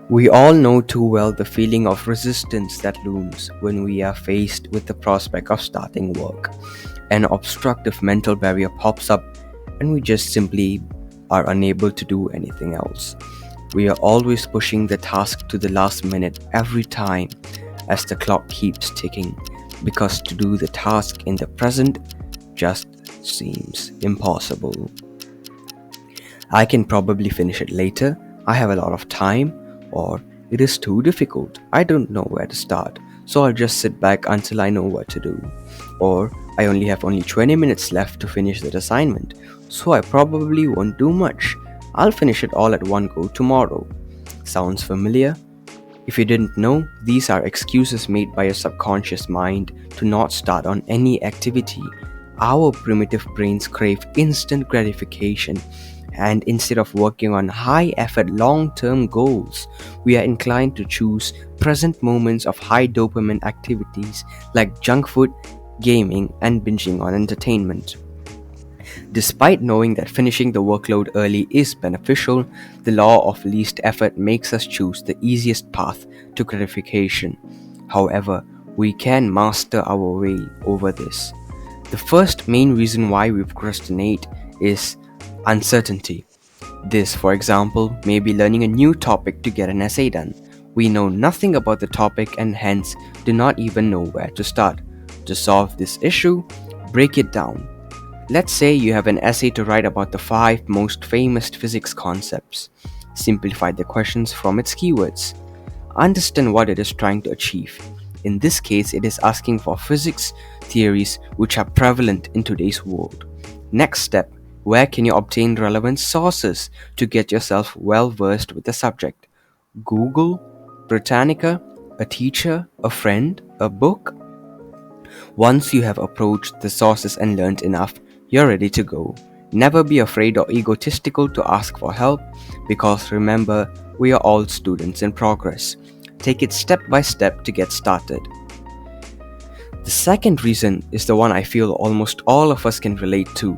We all know too well the feeling of resistance that looms when we are faced with the prospect of starting work. An obstructive mental barrier pops up, and we just simply are unable to do anything else. We are always pushing the task to the last minute every time as the clock keeps ticking, because to do the task in the present just seems impossible. I can probably finish it later, I have a lot of time, or it is too difficult, I don't know where to start, so I'll just sit back until I know what to do. Or I only have 20 minutes left to finish that assignment, so I probably won't do much. I'll finish it all at one go tomorrow. Sounds familiar? If you didn't know, these are excuses made by your subconscious mind to not start on any activity. Our primitive brains crave instant gratification, and instead of working on high effort long term goals, we are inclined to choose present moments of high dopamine activities like junk food, gaming, and binging on entertainment. Despite knowing that finishing the workload early is beneficial, the law of least effort makes us choose the easiest path to gratification. However, we can master our way over this. The first main reason why we procrastinate is uncertainty. This, for example, may be learning a new topic to get an essay done. We know nothing about the topic and hence do not even know where to start. To solve this issue, break it down. Let's say you have an essay to write about the 5 most famous physics concepts. Simplify the questions from its keywords. Understand what it is trying to achieve. In this case, it is asking for physics theories which are prevalent in today's world. Next step, where can you obtain relevant sources to get yourself well versed with the subject? Google, Britannica, a teacher, a friend, a book? Once you have approached the sources and learned enough, you're ready to go. Never be afraid or egotistical to ask for help, because remember, we are all students in progress. Take it step by step to get started. The second reason is the one I feel almost all of us can relate to,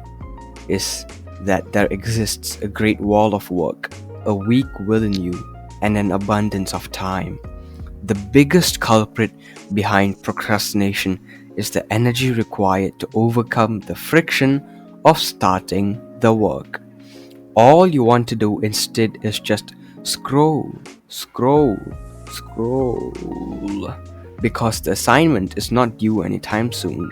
is that there exists a great wall of work, a weak will in you, and an abundance of time. The biggest culprit behind procrastination is the energy required to overcome the friction of starting the work. All you want to do instead is just scroll, scroll, scroll, because the assignment is not due anytime soon.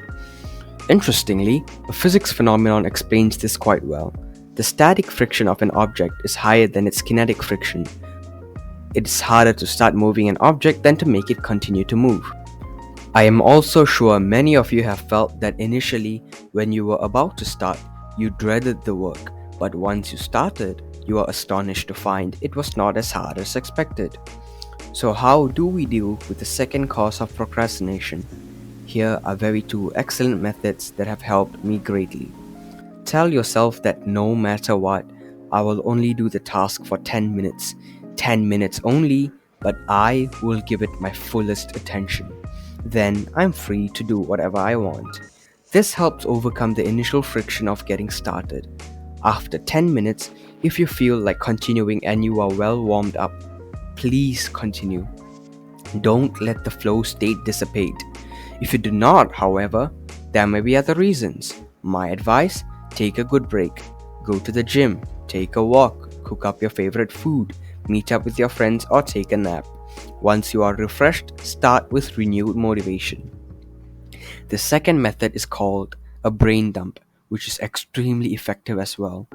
Interestingly, a physics phenomenon explains this quite well. The static friction of an object is higher than its kinetic friction. It is harder to start moving an object than to make it continue to move. I am also sure many of you have felt that initially, when you were about to start, you dreaded the work, but once you started, you are astonished to find it was not as hard as expected. So, how do we deal with the second cause of procrastination? Here are two excellent methods that have helped me greatly. Tell yourself that no matter what, I will only do the task for 10 minutes. 10 minutes only, but I will give it my fullest attention. Then I'm free to do whatever I want. This helps overcome the initial friction of getting started. After 10 minutes, if you feel like continuing and you are well warmed up, please continue. Don't let the flow state dissipate. If you do not, however, there may be other reasons. My advice: take a good break. Go to the gym, take a walk, cook up your favorite food, meet up with your friends, or take a nap. Once you are refreshed, start with renewed motivation. The second method is called a brain dump, which is extremely effective as well.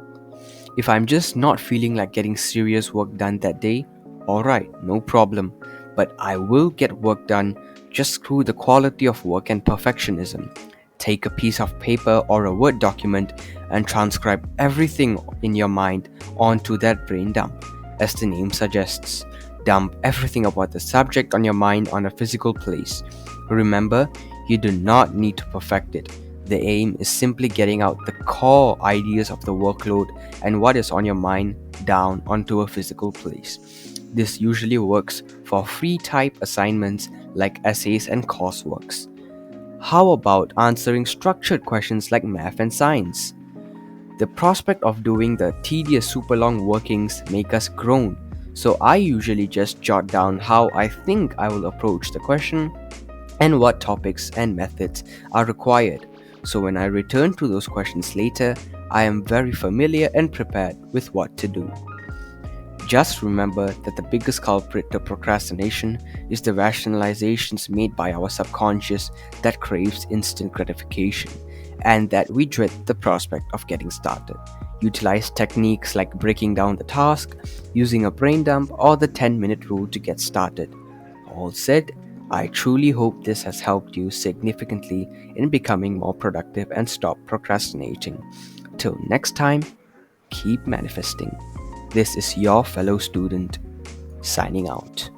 If I'm just not feeling like getting serious work done that day, alright, no problem. But I will get work done. Just screw the quality of work and perfectionism. Take a piece of paper or a Word document and transcribe everything in your mind onto that brain dump. As the name suggests, dump everything about the subject on your mind on a physical place. Remember, you do not need to perfect it. The aim is simply getting out the core ideas of the workload and what is on your mind down onto a physical place. This usually works for free type assignments like essays and courseworks. How about answering structured questions like math and science? The prospect of doing the tedious super long workings make us groan, So I usually just jot down how I think I will approach the question and what topics and methods are required. So when I return to those questions later, I am very familiar and prepared with what to do. Just remember that the biggest culprit to procrastination is the rationalizations made by our subconscious that craves instant gratification and that we dread the prospect of getting started. Utilize techniques like breaking down the task, using a brain dump, or the 10-minute rule to get started. All said, I truly hope this has helped you significantly in becoming more productive and stop procrastinating. Till next time, keep manifesting. This is your fellow student signing out.